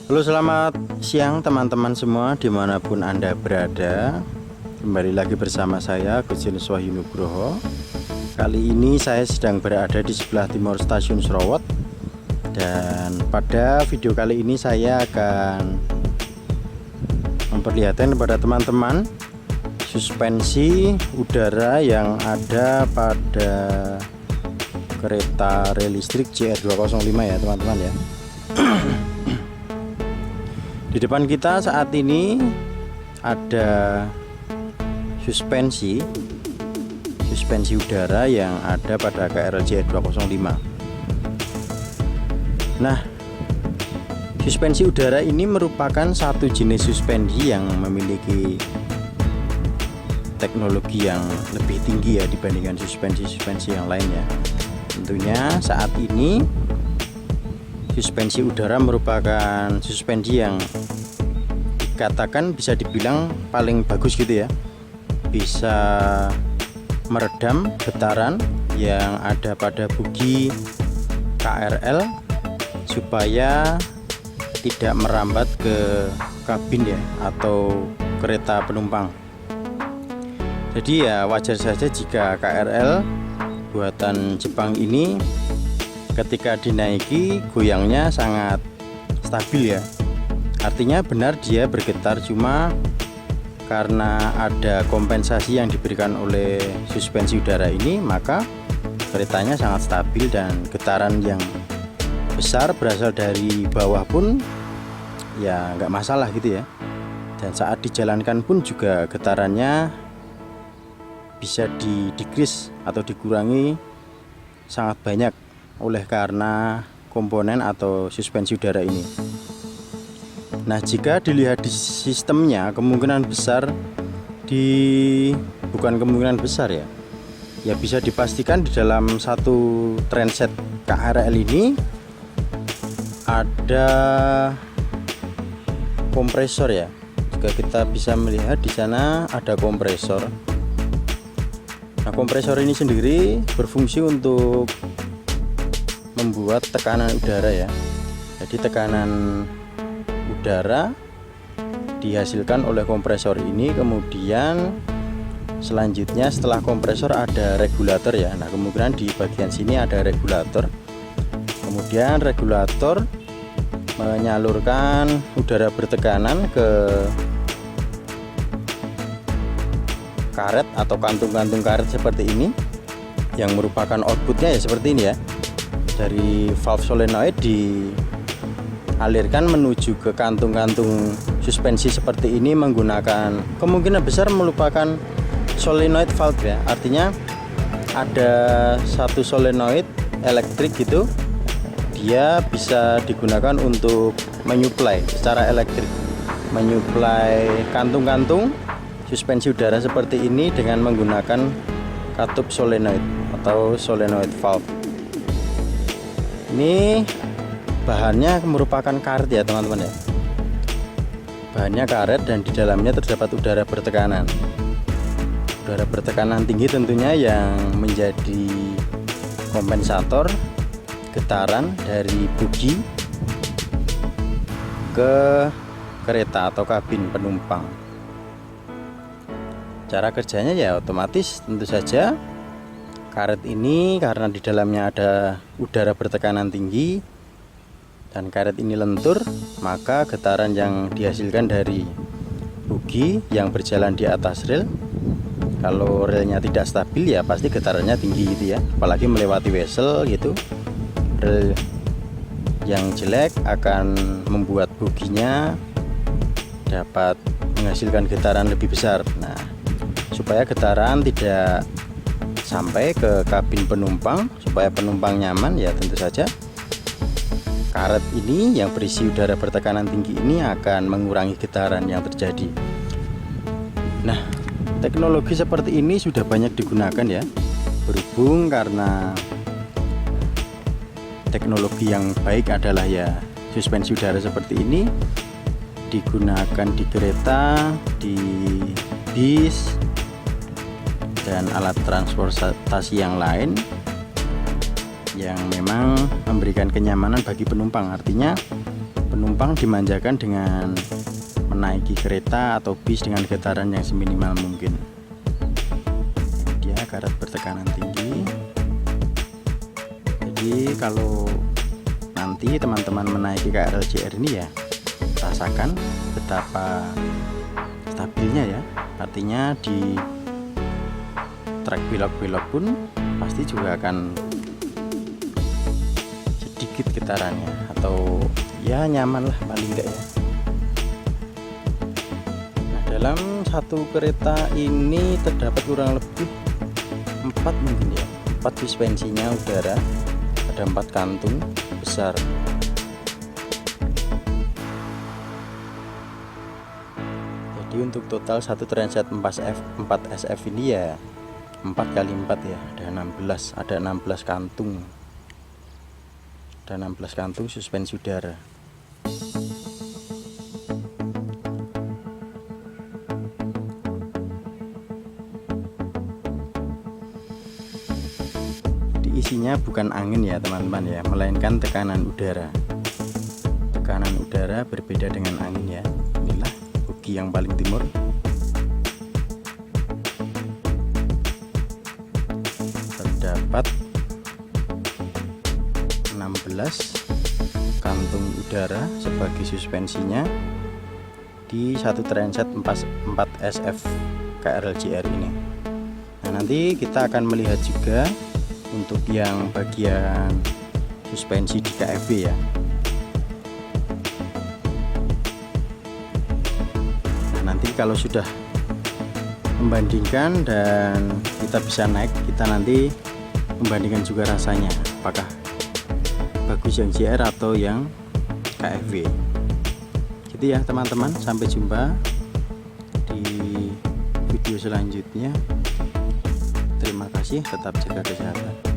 Halo, selamat siang teman-teman semua dimanapun Anda berada. Kembali lagi bersama saya Gus Yunus Wahyu Nugroho. Kali ini saya sedang berada di sebelah timur stasiun Srowot. Dan pada video kali ini saya akan memperlihatkan kepada teman-teman suspensi udara yang ada pada kereta rel listrik JR205 ya teman-teman ya. Di depan kita saat ini ada suspensi udara yang ada pada KRL JR205. Nah, suspensi udara ini merupakan satu jenis suspensi yang memiliki teknologi yang lebih tinggi ya dibandingkan suspensi yang lainnya. Tentunya saat ini suspensi udara merupakan suspensi yang dikatakan bisa dibilang paling bagus gitu ya, bisa meredam getaran yang ada pada bogi KRL supaya tidak merambat ke kabin ya atau kereta penumpang. Jadi ya wajar saja jika KRL buatan Jepang ini ketika dinaiki goyangnya sangat stabil ya. Artinya benar dia bergetar, cuma karena ada kompensasi yang diberikan oleh suspensi udara ini, maka keretanya sangat stabil dan getaran yang besar berasal dari bawah pun ya nggak masalah gitu ya. Dan saat dijalankan pun juga getarannya bisa di-decrease atau dikurangi sangat banyak oleh karena komponen atau suspensi udara ini. Nah, jika dilihat di sistemnya, kemungkinan besar bukan kemungkinan besar ya, ya bisa dipastikan di dalam satu transit KRL ini ada kompresor ya. Jika kita bisa melihat di sana ada kompresor. Nah, kompresor ini sendiri berfungsi untuk membuat tekanan udara ya. Jadi tekanan udara dihasilkan oleh kompresor ini, kemudian selanjutnya setelah kompresor ada regulator ya. Nah, kemudian di bagian sini ada regulator. Kemudian regulator menyalurkan udara bertekanan ke karet atau kantung-kantung karet seperti ini, yang merupakan outputnya ya seperti ini ya. Dari valve solenoid dialirkan menuju ke kantung-kantung suspensi seperti ini menggunakan kemungkinan besar merupakan solenoid valve ya. Artinya ada satu solenoid elektrik gitu, dia bisa digunakan untuk menyuplai secara elektrik, menyuplai kantung-kantung suspensi udara seperti ini dengan menggunakan katup solenoid atau solenoid valve. Ini bahannya merupakan karet ya teman-teman ya. Bahannya karet dan di dalamnya terdapat udara bertekanan. Udara bertekanan tinggi tentunya yang menjadi kompensator getaran dari bogi ke kereta atau kabin penumpang. Cara kerjanya ya otomatis tentu saja karet ini karena di dalamnya ada udara bertekanan tinggi dan karet ini lentur, maka getaran yang dihasilkan dari bogi yang berjalan di atas rel, kalau relnya tidak stabil ya pasti getarannya tinggi gitu ya. Apalagi melewati wesel gitu, rel yang jelek akan membuat boginya dapat menghasilkan getaran lebih besar. Nah, supaya getaran tidak sampai ke kabin penumpang, supaya penumpang nyaman ya tentu saja karet ini yang berisi udara bertekanan tinggi ini akan mengurangi getaran yang terjadi. Nah, teknologi seperti ini sudah banyak digunakan ya, berhubung karena teknologi yang baik adalah ya suspensi udara seperti ini digunakan di kereta, di bis, dan alat transportasi yang lain yang memang memberikan kenyamanan bagi penumpang. Artinya penumpang dimanjakan dengan menaiki kereta atau bis dengan getaran yang seminimal mungkin. Dia karet bertekanan tinggi. Jadi kalau nanti teman-teman menaiki KRL JR ini ya, rasakan betapa stabilnya ya. Artinya di trek belok-belok pun pasti juga akan sedikit getarannya, atau ya nyaman lah paling enggak ya. Nah, dalam satu kereta ini terdapat kurang lebih 4 mungkin ya, 4 suspensinya udara, ada 4 kantung besar. Jadi untuk total satu transit 4 SF ini ya 4 kali 4 ya, ada 16 kantung. Ada 16 kantung suspensi udara. Jadi isinya bukan angin ya teman-teman ya, melainkan tekanan udara. Tekanan udara berbeda dengan angin ya. Inilah bogi yang paling timur. Terdapat 16 kantung udara sebagai suspensinya di satu transit 4 SF KRL JR ini. Nah, nanti kita akan melihat juga untuk yang bagian suspensi di KFB ya. Nah, nanti kalau sudah membandingkan dan kita bisa naik, kita nanti membandingkan juga rasanya apakah bagus yang JR atau yang KFB. Jadi ya teman-teman, sampai jumpa di video selanjutnya. Terima kasih, tetap jaga kesehatan.